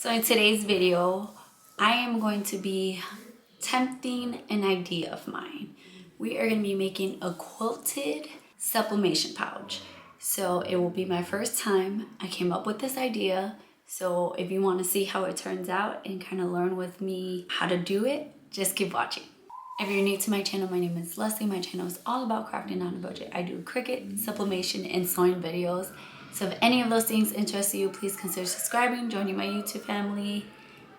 So in today's video, I am going to be tempting an idea of mine. We are going to be making a quilted sublimation pouch. So it will be my first time. I came up with this idea. So if you want to see how it turns out and kind of learn with me how to do it, just keep watching. If you're new to my channel, my name is Leslie. My channel is all about crafting on a budget. I do Cricut, sublimation, and sewing videos. So if any of those things interest you, please consider subscribing, joining my YouTube family,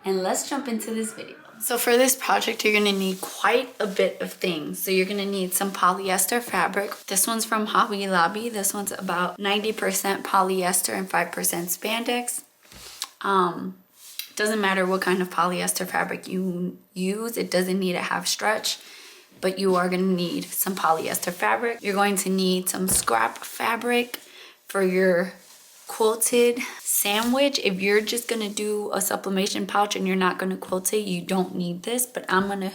and let's jump into this video. So for this project, you're gonna need quite a bit of things. So you're gonna need some polyester fabric. This one's from Hobby Lobby. This one's about 90% polyester and 5% spandex. Doesn't matter what kind of polyester fabric you use. It doesn't need to have stretch, but you are gonna need some polyester fabric. You're going to need some scrap fabric for your quilted sandwich. If you're just gonna do a sublimation pouch and you're not gonna quilt it, you don't need this, but I'm gonna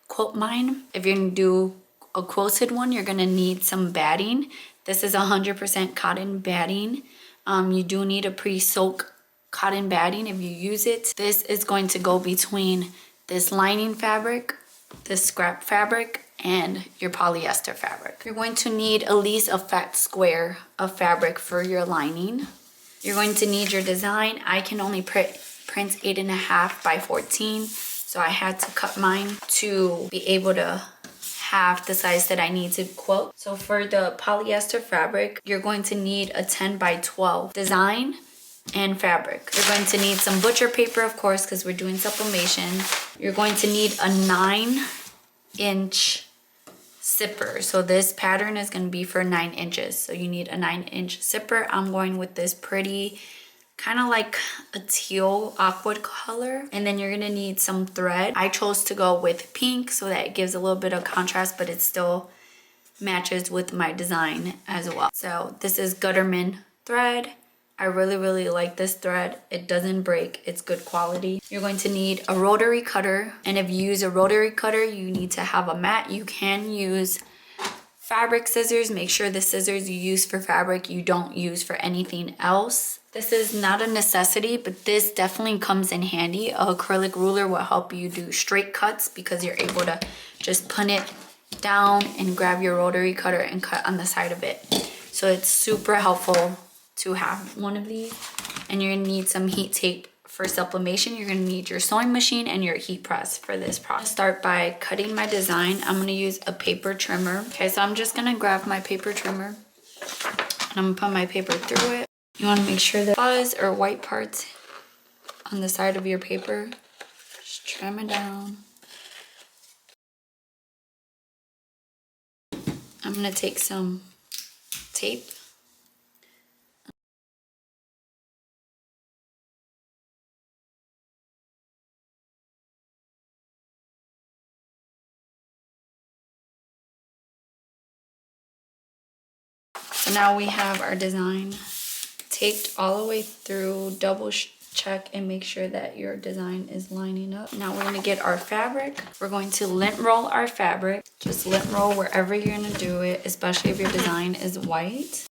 quilt mine. If you're gonna do a quilted one, you're gonna need some batting. This is 100% cotton batting. You do need a pre-soak cotton batting if you use it. This is going to go between this lining fabric, this scrap fabric, and your polyester fabric. You're going to need at least a fat square of fabric for your lining. You're going to need your design. I can only print 8.5 by 14, so I had to cut mine to be able to have the size that I need to quilt. So for the polyester fabric, you're going to need a 10 by 12 design and fabric. You're going to need some butcher paper, of course, because we're doing sublimation. You're going to need a 9-inch zipper. So this pattern is going to be for 9 inches. So you need a 9-inch zipper. I'm going with this pretty kind of like a teal aqua color. And then you're going to need some thread. I chose to go with pink so that it gives a little bit of contrast, but it still matches with my design as well. So this is Gutterman thread. I really like this thread. It doesn't break. It's good quality. You're going to need a rotary cutter. And if you use a rotary cutter, you need to have a mat. You can use fabric scissors. Make sure the scissors you use for fabric, you don't use for anything else. This is not a necessity, but this definitely comes in handy. An acrylic ruler will help you do straight cuts because you're able to just put it down and grab your rotary cutter and cut on the side of it. So it's super helpful to have one of these. And you're gonna need some heat tape for sublimation. You're gonna need your sewing machine and your heat press for this process. Start by cutting my design. I'm gonna use a paper trimmer. Okay, so I'm just gonna grab my paper trimmer and I'm gonna put my paper through it. You wanna make sure the fuzz or white parts on the side of your paper, just trim it down. I'm gonna take some tape. So now we have our design taped all the way through. Double check and make sure that your design is lining up. Now we're gonna get our fabric. We're going to lint roll our fabric. Just lint roll wherever you're gonna do it, especially if your design is white.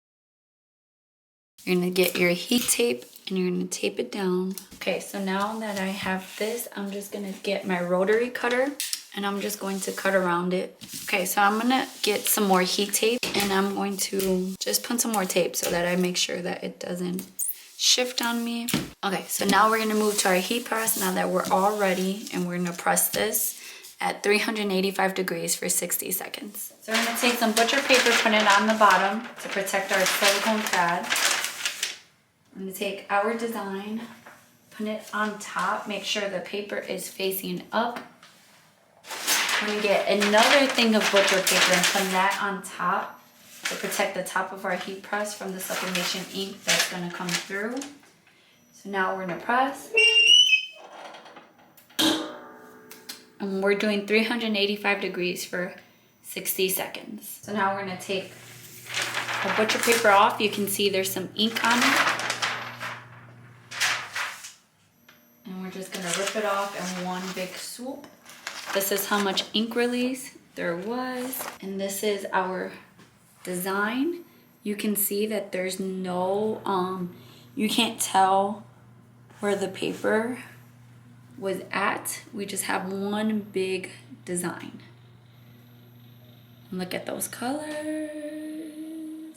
You're gonna get your heat tape and you're gonna tape it down. Okay, so now that I have this, I'm just gonna get my rotary cutter and I'm just going to cut around it. Okay, so I'm gonna get some more heat tape and I'm going to just put some more tape so that I make sure that it doesn't shift on me. Okay, so now we're gonna move to our heat press now that we're all ready, and we're gonna press this at 385 degrees for 60 seconds. So we're gonna take some butcher paper, put it on the bottom to protect our silicone pad. I'm gonna take our design, put it on top, make sure the paper is facing up. We're gonna get another thing of butcher paper and put that on top to protect the top of our heat press from the sublimation ink that's gonna come through. So now we're gonna press. And we're doing 385 degrees for 60 seconds. So now we're gonna take our butcher paper off. You can see there's some ink on it. And we're just gonna rip it off in one big swoop. This is how much ink release there was. And this is our design. You can see that there's no, you can't tell where the paper was at, we just have one big design. Look at those colors.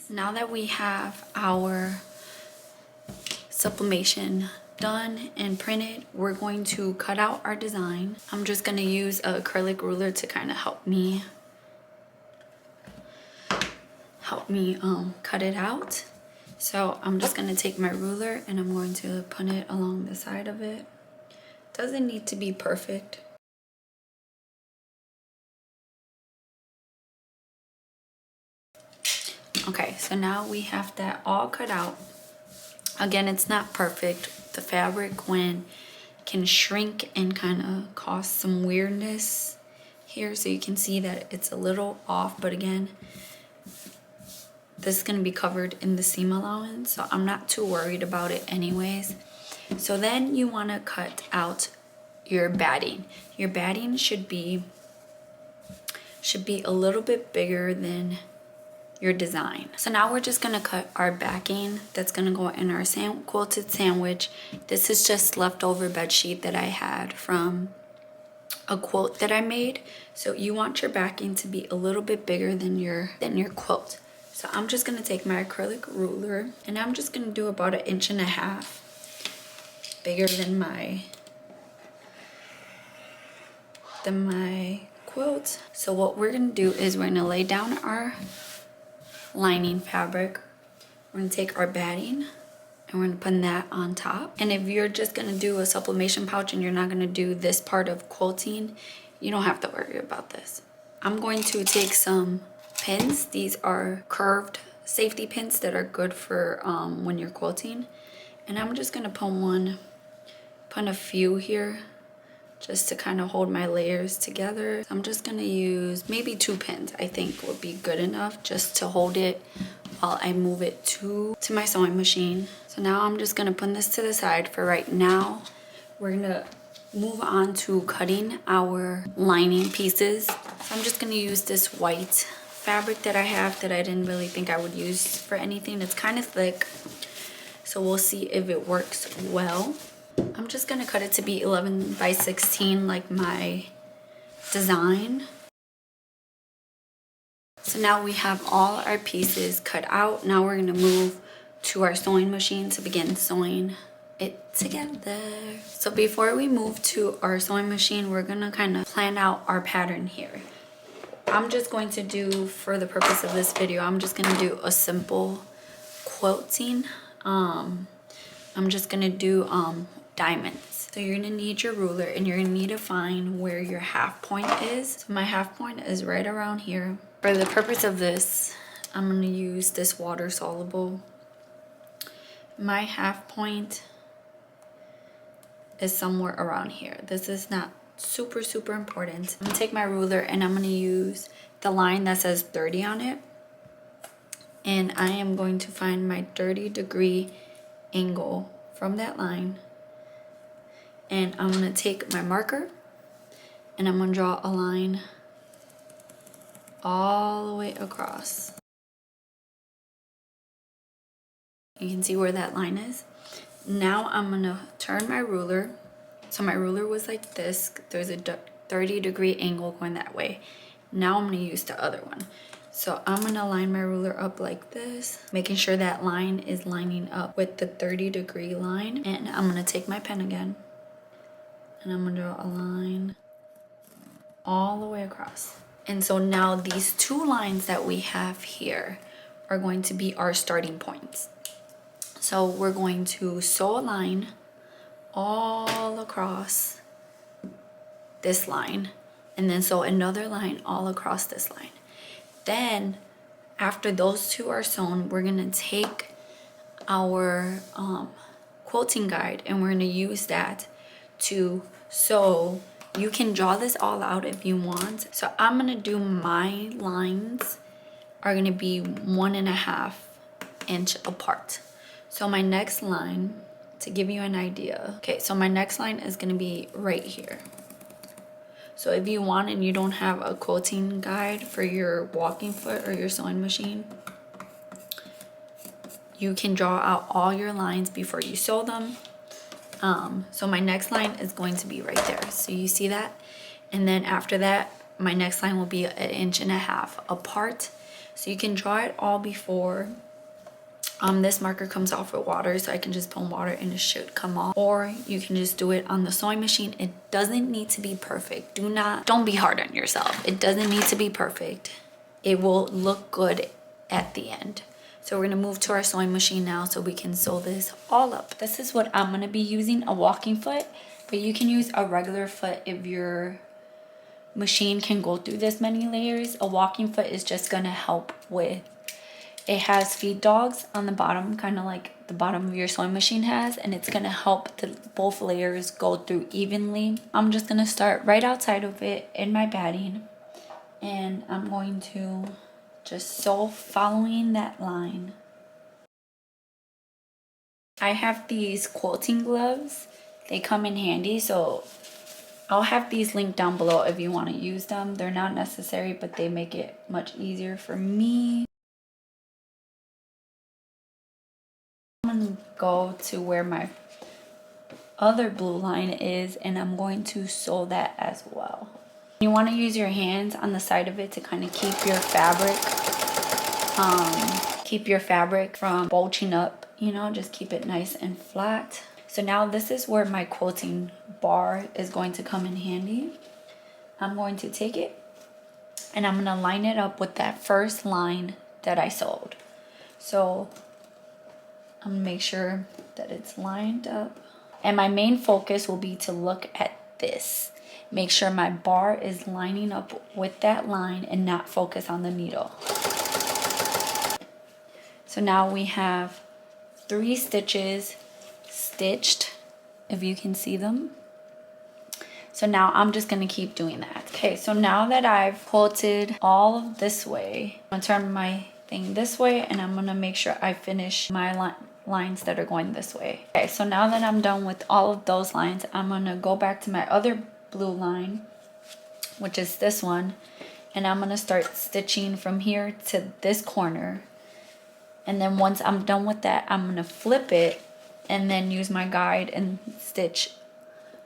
Now that we have our sublimation done and printed, we're going to cut out our design. I'm just gonna use an acrylic ruler to kind of help me cut it out. So I'm just gonna take my ruler and I'm going to put it along the side of it. Doesn't need to be perfect. Okay, so now we have that all cut out. Again, it's not perfect. The fabric, when can shrink and kind of cause some weirdness here, so you can see that it's a little off, but again, this is going to be covered in the seam allowance, so I'm not too worried about it anyways. So then you want to cut out your batting. Your batting should be a little bit bigger than your design. So now we're just gonna cut our backing that's gonna go in our quilted sandwich. This is just leftover bed sheet that I had from a quilt that I made. So you want your backing to be a little bit bigger than your quilt. So I'm just gonna take my acrylic ruler and I'm just gonna do about 1.5 inches bigger than my quilt. So what we're gonna do is we're gonna lay down our lining fabric. We're gonna take our batting and we're gonna put that on top. And if you're just gonna do a sublimation pouch and you're not gonna do this part of quilting, you don't have to worry about this. I'm going to take some pins. These are curved safety pins that are good for when you're quilting. And I'm just gonna put a few here just to kind of hold my layers together. I'm just gonna use maybe 2 pins, I think would be good enough, just to hold it while I move it to my sewing machine. So now I'm just gonna put this to the side for right now. We're gonna move on to cutting our lining pieces. So I'm just gonna use this white fabric that I have that I didn't really think I would use for anything. It's kind of thick, so we'll see if it works well. I'm just gonna cut it to be 11 by 16 like my design. So now we have all our pieces cut out. Now we're gonna move to our sewing machine to begin sewing it together. So before we move to our sewing machine, we're gonna kind of plan out our pattern here. I'm just going to do, for the purpose of this video, I'm just gonna do a simple quilting. I'm just gonna do diamonds. So you're gonna need your ruler and you're gonna need to find where your half point is. So my half point is right around here. For the purpose of this, I'm gonna use this water soluble. My half point is somewhere around here. This is not super important. I'm gonna take my ruler and I'm gonna use the line that says 30 on it. And I am going to find my 30-degree angle from that line. And I'm gonna take my marker and I'm gonna draw a line all the way across. You can see where that line is. Now I'm gonna turn my ruler. So my ruler was like this. There's a 30-degree angle going that way. Now I'm gonna use the other one. So I'm gonna line my ruler up like this, making sure that line is lining up with the 30-degree line. And I'm gonna take my pen again and I'm gonna draw a line all the way across. And so now these 2 lines that we have here are going to be our starting points. So we're going to sew a line all across this line and then sew another line all across this line. Then after those 2 are sewn, we're gonna take our quilting guide and we're gonna use that to sew. You can draw this all out if you want. So I'm gonna do, my lines are gonna be 1.5 inch apart. So my next line, to give you an idea, okay, so my next line is gonna be right here. So if you want and you don't have a quilting guide for your walking foot or your sewing machine, you can draw out all your lines before you sew them. So my next line is going to be right there. So you see that? And then after that, my next line will be 1.5 inches apart. So you can draw it all before this marker comes off with water, so I can just put water and it should come off. Or you can just do it on the sewing machine. It doesn't need to be perfect. Don't be hard on yourself. It doesn't need to be perfect. It will look good at the end. So we're gonna move to our sewing machine now so we can sew this all up. This is what I'm gonna be using, a walking foot, but you can use a regular foot if your machine can go through this many layers. A walking foot is just gonna help with, it has feed dogs on the bottom, kind of like the bottom of your sewing machine has, and it's gonna help both layers go through evenly. I'm just gonna start right outside of it in my batting, and I'm going to just sew following that line. I have these quilting gloves. They come in handy, so I'll have these linked down below if you want to use them. They're not necessary, but they make it much easier for me. I'm going to go to where my other blue line is, and I'm going to sew that as well. You want to use your hands on the side of it to kind of keep your fabric from bulging up, you know, just keep it nice and flat. So now this is where my quilting bar is going to come in handy. I'm going to take it and I'm going to line it up with that first line that I sewed. So I'm going to make sure that it's lined up. And my main focus will be to look at this. Make sure my bar is lining up with that line and not focus on the needle. So now we have 3 stitches stitched, if you can see them. So now I'm just gonna keep doing that. Okay, so now that I've quilted all of this way, I'm gonna turn my thing this way, and I'm gonna make sure I finish my lines that are going this way. Okay, so now that I'm done with all of those lines, I'm gonna go back to my other blue line, which is this one, and I'm gonna start stitching from here to this corner. And then once I'm done with that, I'm gonna flip it and then use my guide and stitch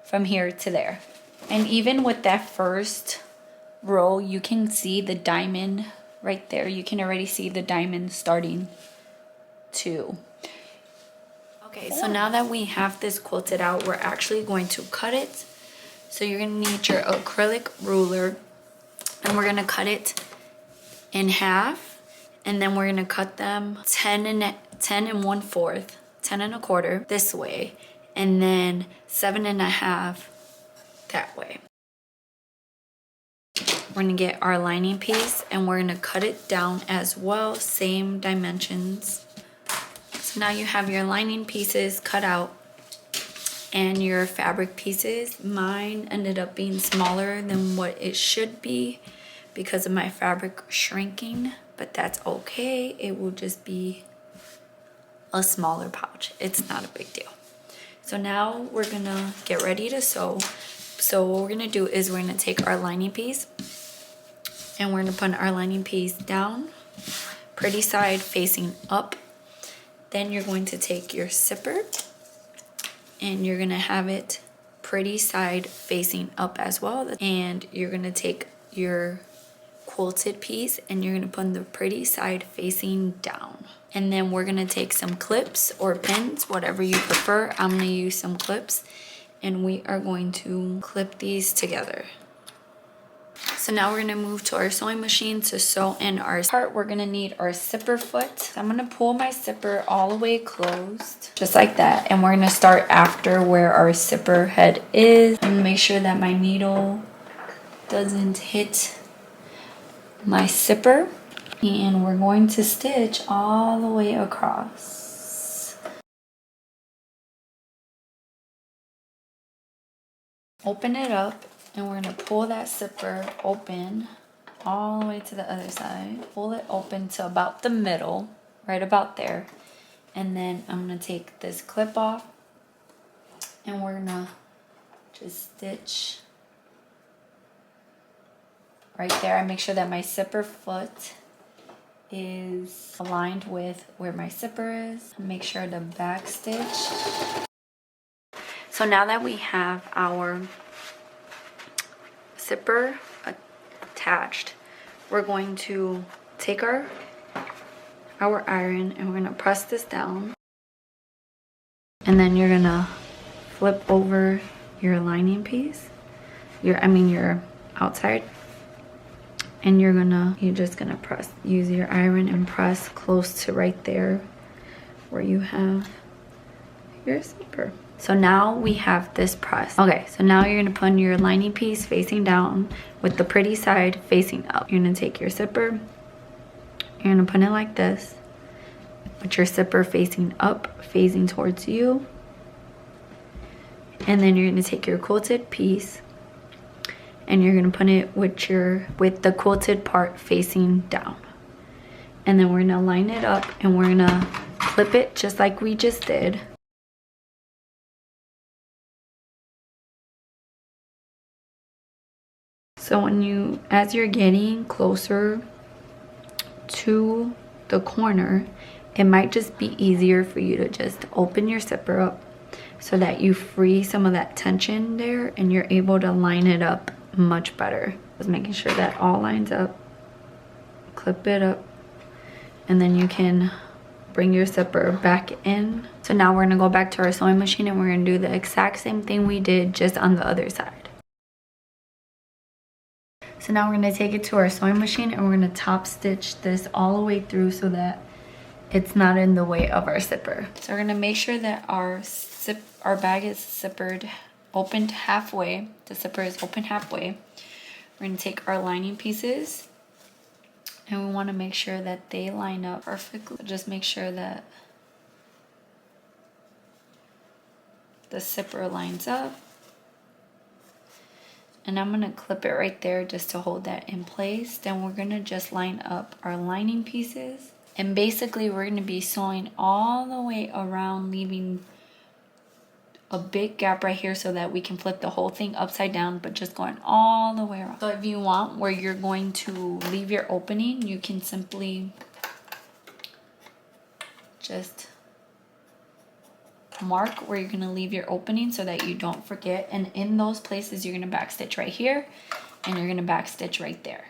from here to there. And even with that first row, you can see the diamond right there. You can already see the diamond starting to. Okay, so now that we have this quilted out, we're actually going to cut it. So you're gonna need your acrylic ruler, and we're gonna cut it in half. And then we're gonna cut them 10 and 1/4, 10 and 1/4 this way, and then 7 1/2 that way. We're gonna get our lining piece and we're gonna cut it down as well, same dimensions. So now you have your lining pieces cut out and your fabric pieces. Mine ended up being smaller than what it should be because of my fabric shrinking. But that's okay. It will just be a smaller pouch. It's not a big deal. So now we're gonna get ready to sew. So what we're gonna do is we're gonna take our lining piece and we're gonna put our lining piece down, pretty side facing up. Then you're going to take your zipper and you're gonna have it pretty side facing up as well. And you're gonna take your quilted piece and you're gonna put the pretty side facing down. And then we're gonna take some clips or pins, whatever you prefer. I'm gonna use some clips and we are going to clip these together. So now we're gonna move to our sewing machine to sew in our part. We're gonna need our zipper foot. So I'm gonna pull my zipper all the way closed, just like that. And we're gonna start after where our zipper head is. I'm gonna make sure that my needle doesn't hit my zipper, and we're going to stitch all the way across. Open it up and we're going to pull that zipper open all the way to the other side. Pull it open to about the middle, right about there. And then I'm going to take this clip off and we're going to just stitch right there. I make sure that my zipper foot is aligned with where my zipper is. Make sure to back stitch. So now that we have our zipper attached, we're going to take our iron and we're gonna press this down, and then you're gonna flip over your lining piece, your outside, and you're just gonna press, use your iron and press close to right there where you have your zipper. So now we have this press. Okay, so now you're gonna put your lining piece facing down with the pretty side facing up. You're gonna take your zipper, you're gonna put it like this, with your zipper facing up, facing towards you. And then you're gonna take your quilted piece and you're gonna put it with the quilted part facing down. And then we're gonna line it up and we're gonna clip it just like we just did. So as you're getting closer to the corner, it might just be easier for you to just open your zipper up so that you free some of that tension there and you're able to line it up much better. Just making sure that all lines up, clip it up, and then you can bring your zipper back in. So now we're gonna go back to our sewing machine and we're gonna do the exact same thing we did just on the other side. So now we're gonna take it to our sewing machine and we're gonna top stitch this all the way through so that it's not in the way of our zipper. So we're gonna make sure that our bag is zippered, opened halfway. The zipper is open halfway. We're gonna take our lining pieces and we wanna make sure that they line up perfectly. Just make sure that the zipper lines up. And I'm gonna clip it right there just to hold that in place. Then we're gonna just line up our lining pieces. And basically we're gonna be sewing all the way around, leaving a big gap right here so that we can flip the whole thing upside down, but just going all the way around. So if you want where you're going to leave your opening, you can simply just mark where you're gonna leave your opening so that you don't forget. And in those places, you're gonna backstitch right here and you're gonna backstitch right there.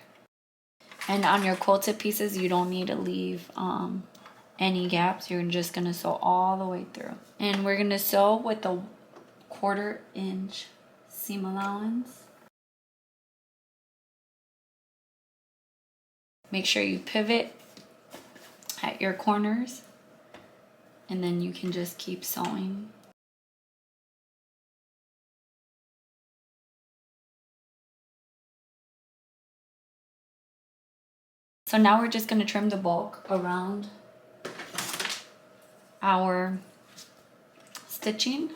And on your quilted pieces, you don't need to leave any gaps. You're just gonna sew all the way through. And we're gonna sew with a 1/4 inch seam allowance. Make sure you pivot at your corners and then you can just keep sewing. So now we're just gonna trim the bulk around our stitching,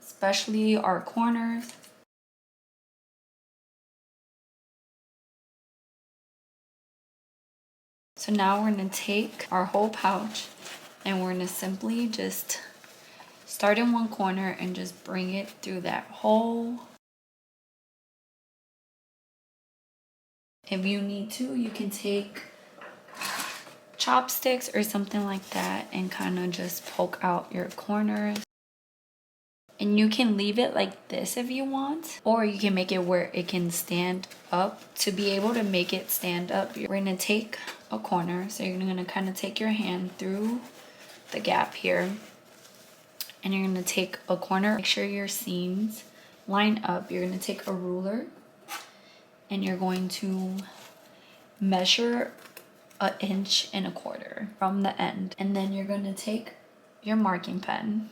especially our corners. So now we're gonna take our whole pouch and we're gonna simply just start in one corner and just bring it through that hole. If you need to, you can take chopsticks or something like that and kind of just poke out your corners. And you can leave it like this if you want, or you can make it where it can stand up. To be able to make it stand up, we're gonna take a corner. So you're gonna kind of take your hand through the gap here and you're gonna take a corner. Make sure your seams line up. You're gonna take a ruler and you're going to measure 1.25 inches from the end. And then you're gonna take your marking pen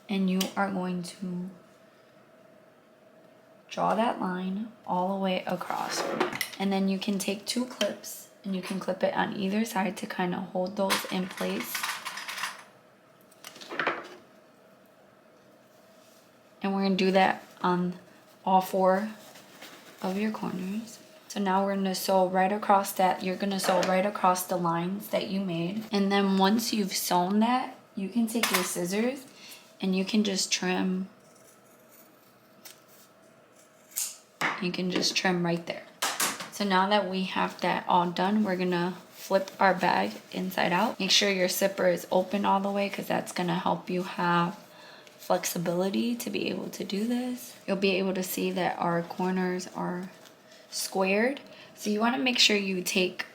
and you are going to draw that line all the way across. And then you can take 2 clips and you can clip it on either side to kind of hold those in place. And we're gonna do that on all 4 of your corners. So now we're gonna sew right across that. You're gonna sew right across the lines that you made. And then once you've sewn that, you can take your scissors and you can just trim. You can just trim right there. So now that we have that all done, we're gonna flip our bag inside out. Make sure your zipper is open all the way because that's gonna help you have flexibility to be able to do this. You'll be able to see that our corners are squared. So you want to make sure you take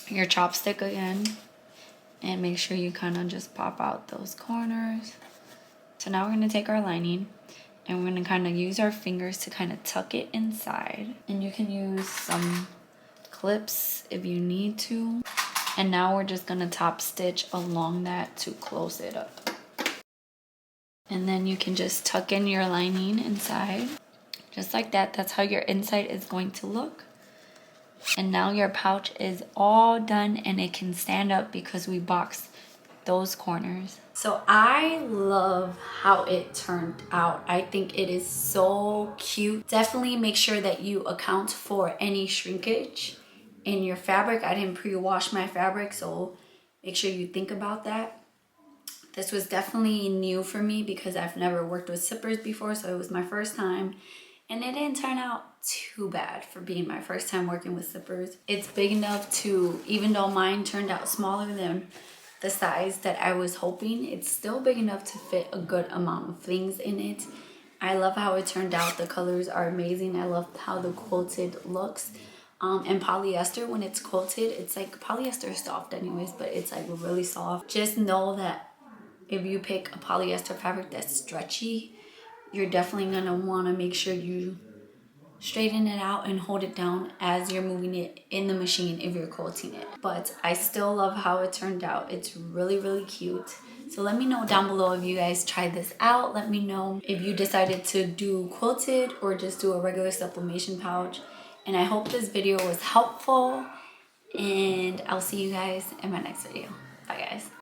your chopstick again and make sure you kind of just pop out those corners. So now we're going to take our lining and we're going to kind of use our fingers to kind of tuck it inside. And you can use some clips if you need to. And now we're just going to top stitch along that to close it up. And then you can just tuck in your lining inside. Just like that. That's how your inside is going to look. And now your pouch is all done and it can stand up because we boxed those corners. So I love how it turned out. I think it is so cute. Definitely make sure that you account for any shrinkage in your fabric. I didn't pre-wash my fabric, so make sure you think about that. This was definitely new for me because I've never worked with zippers before, so it was my first time. And it didn't turn out too bad for being my first time working with zippers. It's big enough to, even though mine turned out smaller than the size that I was hoping, it's still big enough to fit a good amount of things in it. I love how it turned out. The colors are amazing. I love how the quilted looks. And polyester, when it's quilted, it's like, polyester is soft anyways, but it's like really soft. Just know that if you pick a polyester fabric that's stretchy, you're definitely gonna wanna make sure you straighten it out and hold it down as you're moving it in the machine if you're quilting it. But I still love how it turned out. It's really, really cute. So let me know down below if you guys tried this out. Let me know if you decided to do quilted or just do a regular sublimation pouch. And I hope this video was helpful, and I'll see you guys in my next video. Bye guys.